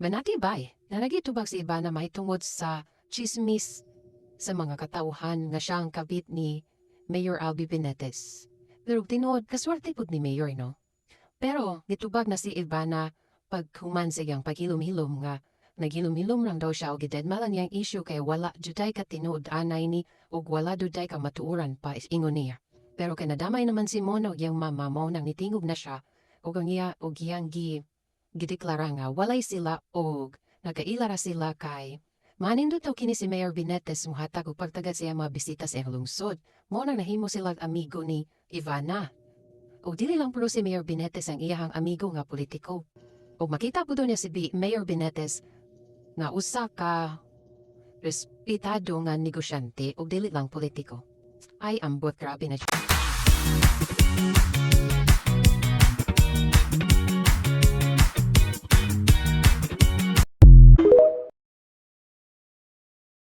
Manatibay na nagitubag si Ivana may tungod sa chismis sa mga katauhan nga siyang kabit ni Mayor Albi Benitez. Pero tinuod, kaswerte pud ni Mayor, no? Pero gitubag na si Ivana paghuman sa iyang paghilom-hilom nga naghilom-hilom lang daw siya o gidedmalan niyang issue kay wala juday ka tinuod anay ni o wala juday ka matuuran pa is ingon niya. Pero kay nadamay naman si Mono iyang mama mo nang nitingog na siya o iyang gideklara nga walay sila og nagailara sila kay manindot daw kini si Mayor Benitez muhatag og pagtagad sa iyang mga bisita sa iyang lungsod. Mo nang nahimo sila amigo ni Ivana. O dili lang puro si Mayor Benitez ang iyahang amigo nga politiko. O makita po doon niya si Mayor Benitez nga usa ka respetado nga negosyante o dili lang politiko. Ay ambot, grabe na siya.